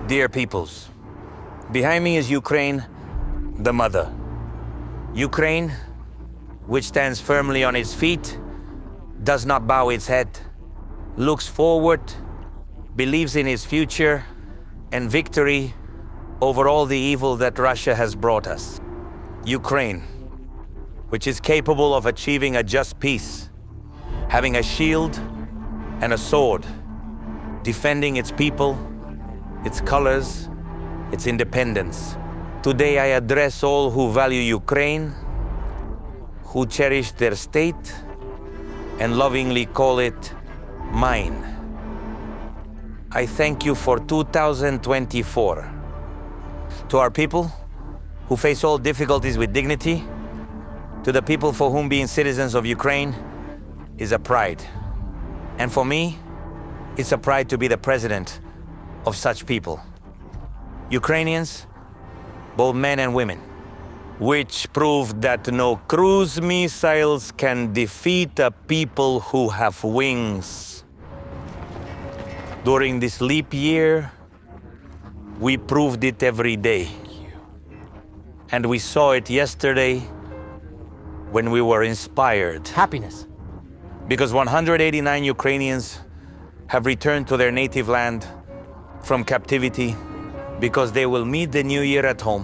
Dear peoples, behind me is Ukraine, the mother. Ukraine, which stands firmly on its feet, does not bow its head, looks forward, believes in its future and victory over all the evil that Russia has brought us. Ukraine, which is capable of achieving a just peace, having a shield and a sword, defending its people, its colors, its independence. Today I address all who value Ukraine, who cherish their state, and lovingly call it mine. I thank you for 2024. To our people who face all difficulties with dignity, to the people for whom being citizens of Ukraine is a pride. And for me, it's a pride to be the president of such people. Ukrainians, both men and women, which proved that no cruise missiles can defeat a people who have wings. During this leap year, we proved it every day. And we saw it yesterday when we were inspired. Happiness. Because 189 Ukrainians have returned to their native land from captivity, because they will meet the new year at home,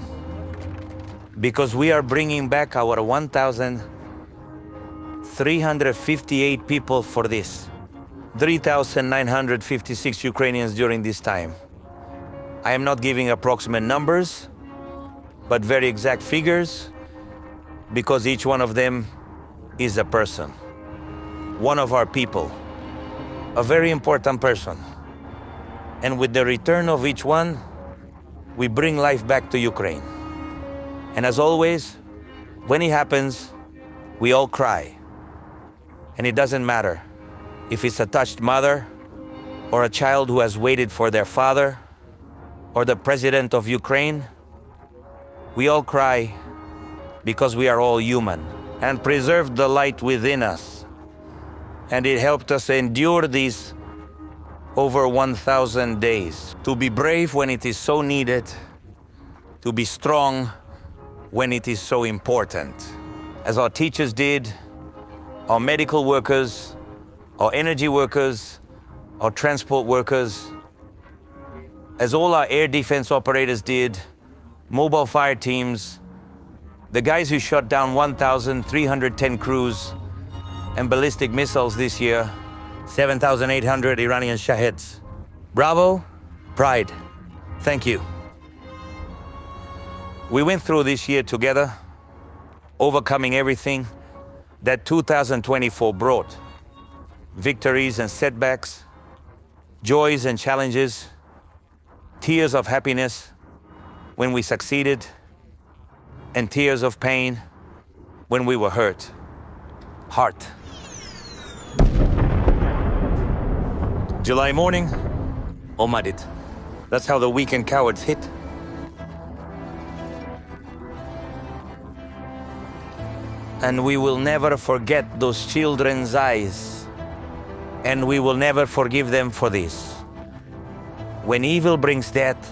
because we are bringing back our 1,358 people for this, 3,956 Ukrainians during this time. I am not giving approximate numbers, but very exact figures, because each one of them is a person, one of our people, a very important person. And with the return of each one, we bring life back to Ukraine. And as always, when it happens, we all cry. And it doesn't matter if it's a touched mother, or a child who has waited for their father, or the president of Ukraine. We all cry because we are all human, and preserved the light within us. And it helped us endure these over 1,000 days. To be brave when it is so needed, to be strong when it is so important. As our teachers did, our medical workers, our energy workers, our transport workers, as all our air defense operators did, mobile fire teams, the guys who shot down 1,310 cruise and ballistic missiles this year, 7,800 Iranian Shaheds. Bravo, pride, thank you. We went through this year together, overcoming everything that 2024 brought. Victories and setbacks, joys and challenges, tears of happiness when we succeeded, and tears of pain when we were hurt. Heart. July morning, Omadit. That's how the weekend cowards hit. And we will never forget those children's eyes. And we will never forgive them for this. When evil brings death,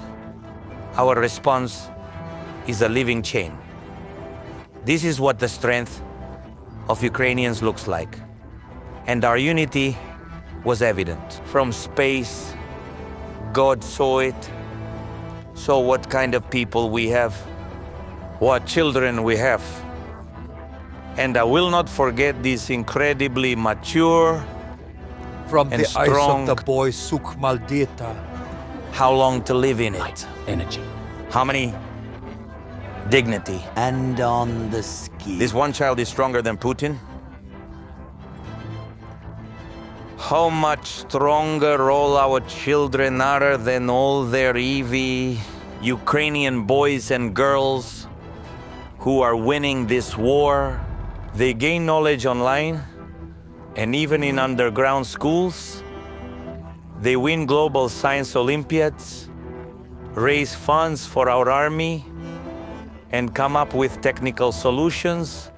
our response is a living chain. This is what the strength of Ukrainians looks like. And our unity was evident. From space, God saw it, saw what kind of people we have, what children we have. And I will not forget this incredibly mature From and the strong, eyes of the boy Suk Maldita. how long to live in it, Light. Energy. how many, dignity. And on the ski. This one child is stronger than Putin. How much stronger all our children are than all their EV Ukrainian boys and girls who are winning this war. They gain knowledge online and even in underground schools. They win global science Olympiads, raise funds for our army, and come up with technical solutions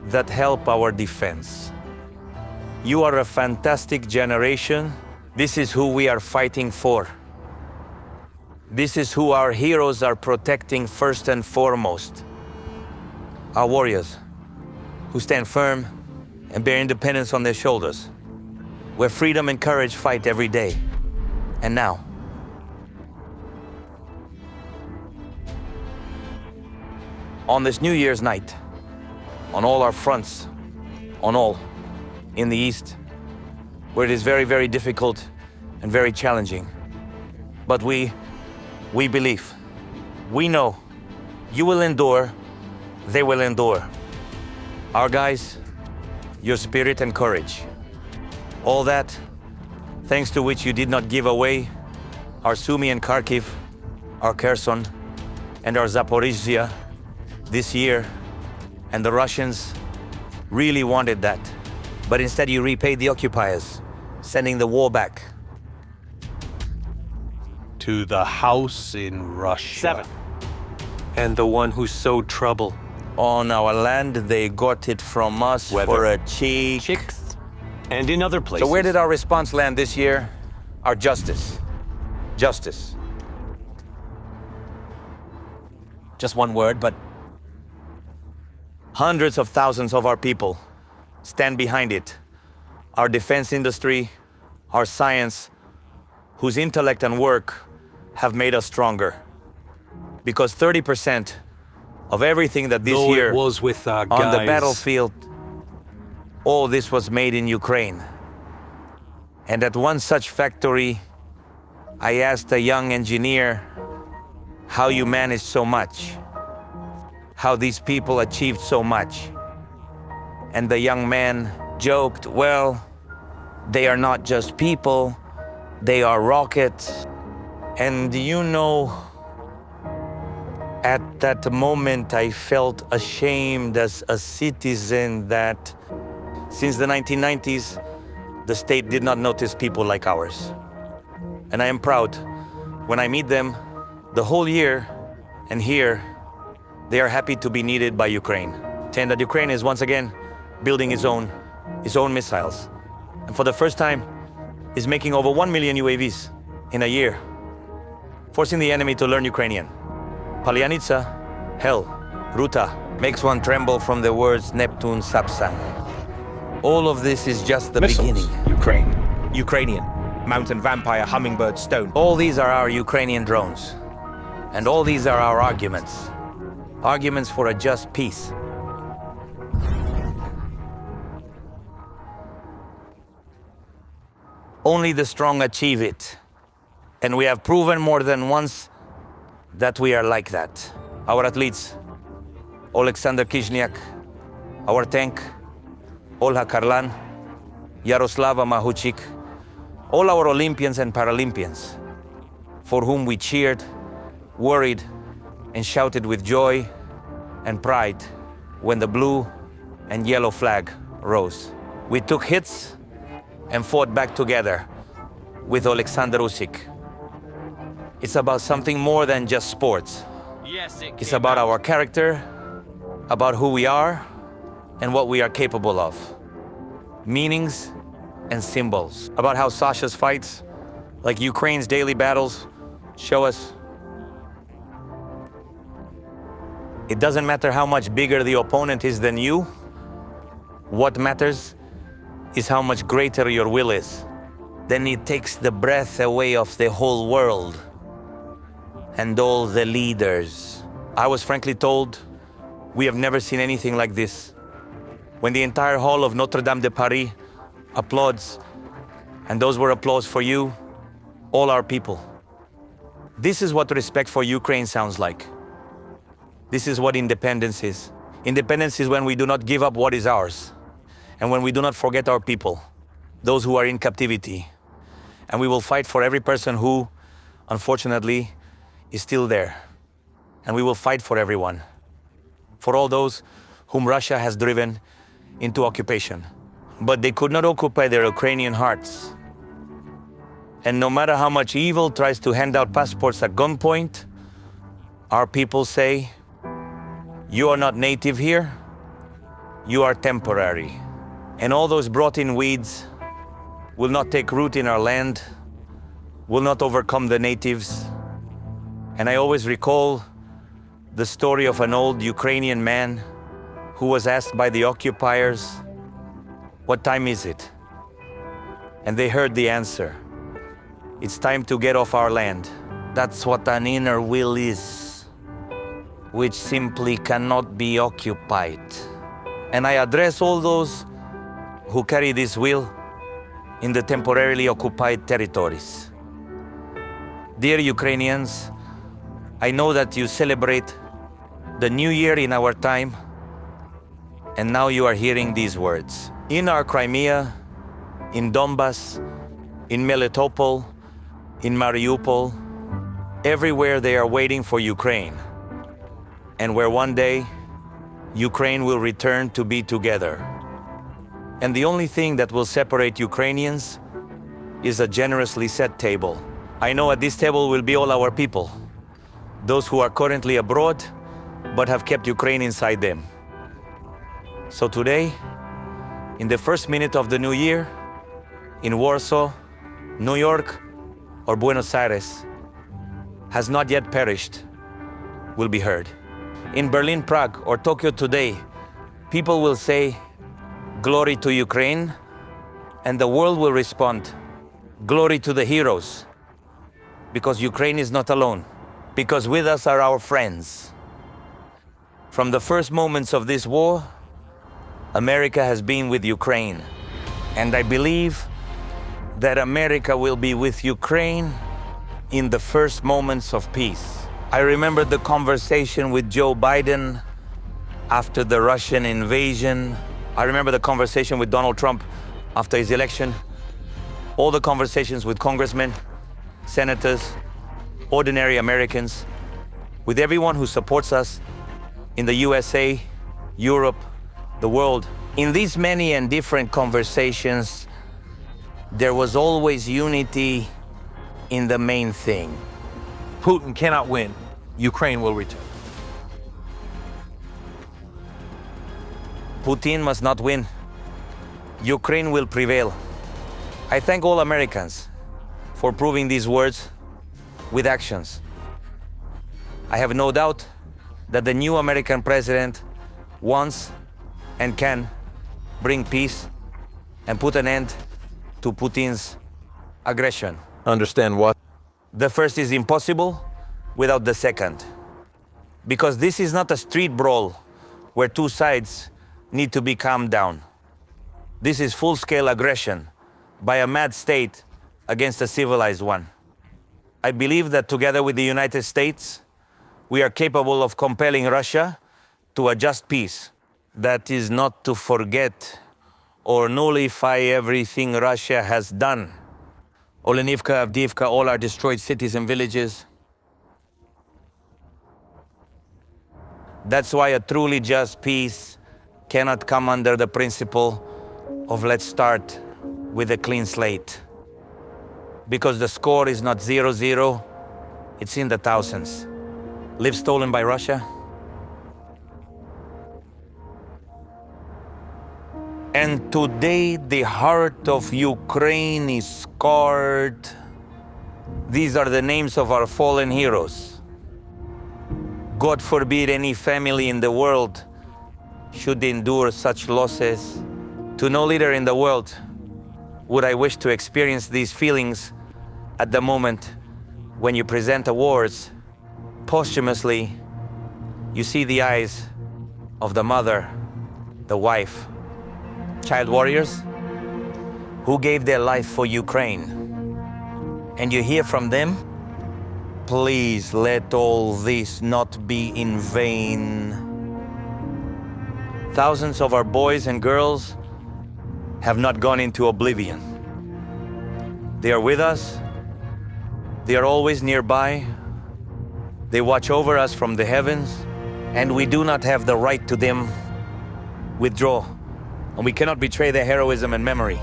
that help our defense. You are a fantastic generation. This is who we are fighting for. This is who our heroes are protecting first and foremost. Our warriors, who stand firm and bear independence on their shoulders, where freedom and courage fight every day. And now, on this New Year's night, on all our fronts, on all, in the East, where it is very, very difficult and very challenging. But we believe, we know, you will endure, they will endure. Our guys, your spirit and courage. All that, thanks to which you did not give away our Sumy and Kharkiv, our Kherson, and our Zaporizhzhia this year. And the Russians really wanted that. But instead you repaid the occupiers, sending the war back. To the house in Russia. 7. And the one who sowed trouble. On our land, they got it from us for a cheek. Chicks. And in other places. So where did our response land this year? Our justice. Justice. Just one word, but Hundreds of thousands of our people stand behind it. Our defense industry, our science, whose intellect and work have made us stronger. Because 30% of everything that this Though year it was with our on the guys. battlefield, all this was made in Ukraine. And at one such factory, I asked a young engineer how you managed so much, how these people achieved so much. And the young man joked, well, they are not just people, they are rockets. And you know, at that moment I felt ashamed as a citizen that since the 1990s, the state did not notice people like ours. And I am proud when I meet them the whole year and here, they are happy to be needed by Ukraine. And that Ukraine is once again building its own missiles. And for the first time, is making over 1 million UAVs in a year, forcing the enemy to learn Ukrainian. Palyanitsa, hell, Ruta, makes one tremble from the words Neptune, Sapsan. All of this is just the beginning. Ukraine. Ukrainian. Mountain vampire, hummingbird, stone. All these are our Ukrainian drones. And all these are our arguments. Arguments for a just peace. Only the strong achieve it. And we have proven more than once that we are like that. Our athletes, Alexander Kizhniak, our tank, Olha Karlan, Yaroslava Mahuchik, all our Olympians and Paralympians, for whom we cheered, worried, and shouted with joy and pride when the blue and yellow flag rose. We took hits and fought back together with Alexander Usyk. It's about something more than just sports. It's about our character, about who we are and what we are capable of. Meanings and symbols. About how Sasha's fights, like Ukraine's daily battles, show us it doesn't matter how much bigger the opponent is than you. What matters is how much greater your will is. Then it takes the breath away of the whole world and all the leaders. I was frankly told, we have never seen anything like this. When the entire hall of Notre Dame de Paris applauds, and those were applause for you, all our people. This is what respect for Ukraine sounds like. This is what independence is. Independence is when we do not give up what is ours, and when we do not forget our people, those who are in captivity. And we will fight for every person who, unfortunately, is still there. And we will fight for everyone. For all those whom Russia has driven into occupation. But they could not occupy their Ukrainian hearts. And no matter how much evil tries to hand out passports at gunpoint, our people say, you are not native here, you are temporary. And all those brought in weeds will not take root in our land, will not overcome the natives, And I always recall the story of an old Ukrainian man who was asked by the occupiers, "What time is it?" And they heard the answer, "It's time to get off our land." That's what an inner will is, which simply cannot be occupied. And I address all those who carry this will in the temporarily occupied territories. Dear Ukrainians, I know that you celebrate the new year in our time, and now you are hearing these words. In our Crimea, in Donbas, in Melitopol, in Mariupol, everywhere they are waiting for Ukraine, and where one day Ukraine will return to be together. And the only thing that will separate Ukrainians is a generously set table. I know at this table will be all our people, those who are currently abroad but have kept Ukraine inside them. So today, in the first minute of the new year, in Warsaw, New York, or Buenos Aires, has not yet perished, will be heard. In Berlin, Prague, or Tokyo today, people will say, "Glory to Ukraine," and the world will respond, "Glory to the heroes," because Ukraine is not alone, because with us are our friends. From the first moments of this war, America has been with Ukraine, and I believe that America will be with Ukraine in the first moments of peace. I remember the conversation with Joe Biden after the Russian invasion. I remember the conversation with Donald Trump after his election. All the conversations with congressmen, senators, ordinary Americans, with everyone who supports us in the USA, Europe, the world. In these many and different conversations, there was always unity in the main thing. Putin cannot win. Ukraine will return. Putin must not win. Ukraine will prevail. I thank all Americans for proving these words with actions. I have no doubt that the new American president wants and can bring peace and put an end to Putin's aggression. Understand what? The first is impossible without the second. Because this is not a street brawl where two sides need to be calmed down. This is full-scale aggression by a mad state against a civilized one. I believe that together with the United States, we are capable of compelling Russia to a just peace. That is not to forget or nullify everything Russia has done. Olenivka, Avdiivka, all our destroyed cities and villages. That's why a truly just peace cannot come under the principle of let's start with a clean slate. Because the score is not 0-0, it's in the thousands. Lives stolen by Russia. And today the heart of Ukraine is scarred. These are the names of our fallen heroes. God forbid any family in the world should endure such losses. To no leader in the world would I wish to experience these feelings at the moment when you present awards. Posthumously, you see the eyes of the mother, the wife, child warriors who gave their life for Ukraine. And you hear from them, please let all this not be in vain. Thousands of our boys and girls have not gone into oblivion. They are with us. They are always nearby. They watch over us from the heavens, and we do not have the right to them withdraw, and we cannot betray their heroism and memory.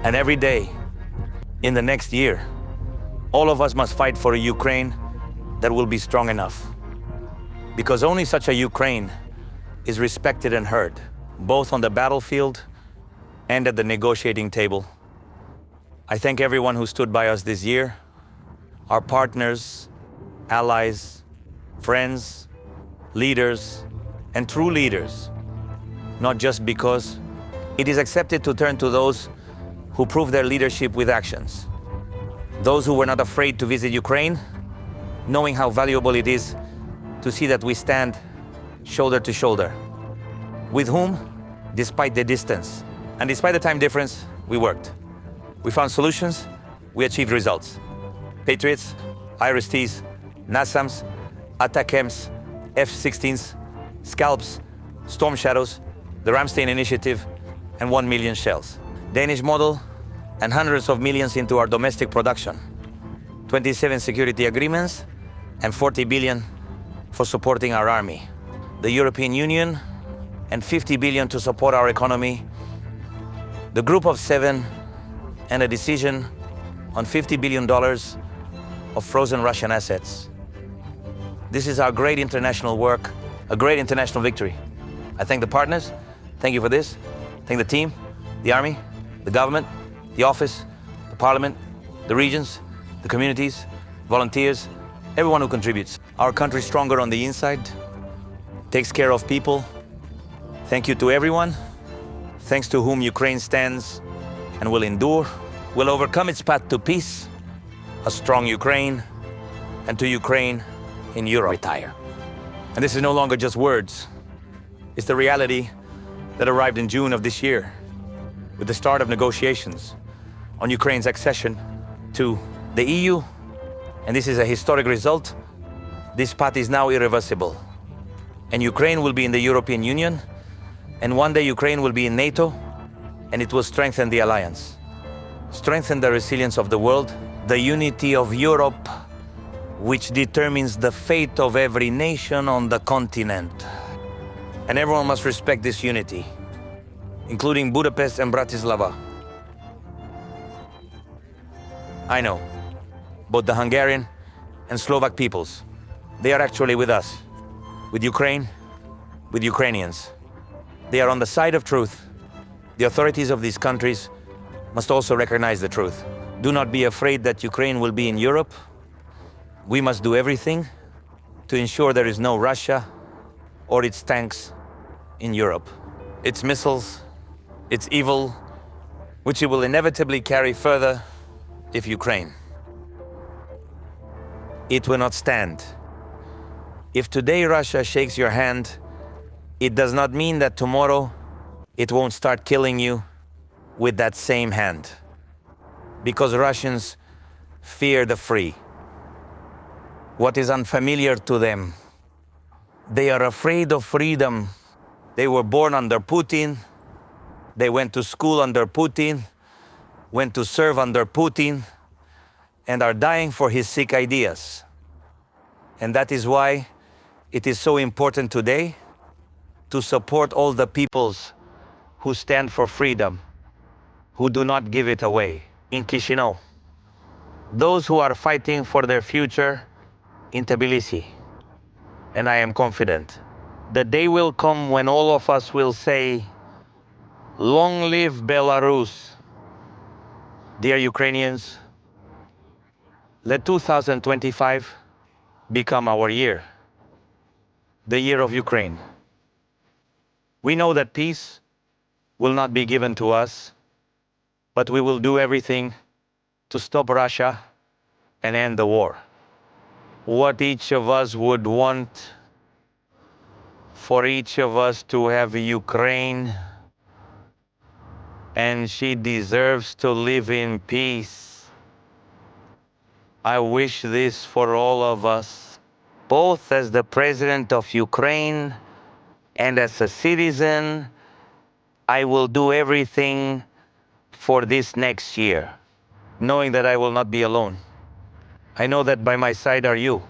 And every day in the next year, all of us must fight for a Ukraine that will be strong enough. Because only such a Ukraine is respected and heard, both on the battlefield and at the negotiating table. I thank everyone who stood by us this year, our partners, allies, friends, leaders, and true leaders, not just because it is accepted to turn to those who prove their leadership with actions. Those who were not afraid to visit Ukraine, knowing how valuable it is to see that we stand shoulder to shoulder. With whom, despite the distance and despite the time difference, we worked. We found solutions, we achieved results. Patriots, IRIS-Ts, NASAMs, ATACMS, F-16s, Scalps, Storm Shadows, the Ramstein Initiative, and 1 million shells. Danish model, and hundreds of millions into our domestic production. 27 security agreements, and 40 billion for supporting our army. The European Union, and 50 billion to support our economy. The Group of Seven, and a decision on $50 billion of frozen Russian assets. This is our great international work, a great international victory. I thank the partners, thank you for this. Thank the team, the army, the government, the office, the parliament, the regions, the communities, volunteers, everyone who contributes. Our country is stronger on the inside, takes care of people. Thank you to everyone, thanks to whom Ukraine stands and will endure, will overcome its path to peace, a strong Ukraine, and to Ukraine in Europe. Retire. And this is no longer just words. It's the reality that arrived in June of this year with the start of negotiations on Ukraine's accession to the EU. And this is a historic result. This path is now irreversible. And Ukraine will be in the European Union, and one day Ukraine will be in NATO, and it will strengthen the alliance, strengthen the resilience of the world, the unity of Europe, which determines the fate of every nation on the continent. And everyone must respect this unity, including Budapest and Bratislava. I know, both the Hungarian and Slovak peoples, they are actually with us, with Ukraine, with Ukrainians. They are on the side of truth. The authorities of these countries must also recognize the truth. Do not be afraid that Ukraine will be in Europe. We must do everything to ensure there is no Russia or its tanks in Europe. Its missiles, its evil, which it will inevitably carry further if Ukraine. It will not stand. If today Russia shakes your hand, it does not mean that tomorrow it won't start killing you with that same hand. Because Russians fear the free. What is unfamiliar to them? They are afraid of freedom. They were born under Putin. They went to school under Putin, went to serve under Putin, and are dying for his sick ideas. And that is why it is so important today to support all the peoples who stand for freedom, who do not give it away. In Chisinau, those who are fighting for their future in Tbilisi. And I am confident the day will come when all of us will say, "Long live Belarus." Dear Ukrainians, let 2025 become our year, the year of Ukraine. We know that peace will not be given to us, but we will do everything to stop Russia and end the war. What each of us would want for each of us to have Ukraine, and she deserves to live in peace. I wish this for all of us, both as the president of Ukraine and as a citizen. I will do everything for this next year, knowing that I will not be alone. I know that by my side are you,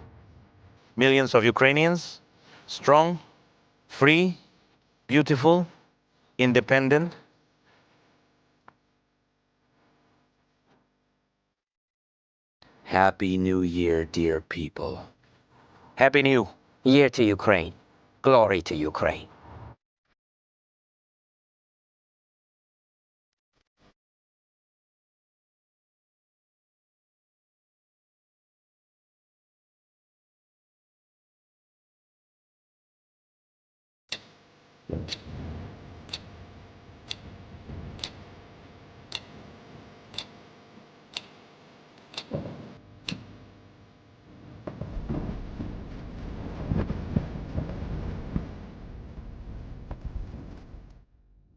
millions of Ukrainians, strong, free, beautiful, independent. Happy New Year, dear people. Happy New Year to Ukraine. Glory to Ukraine.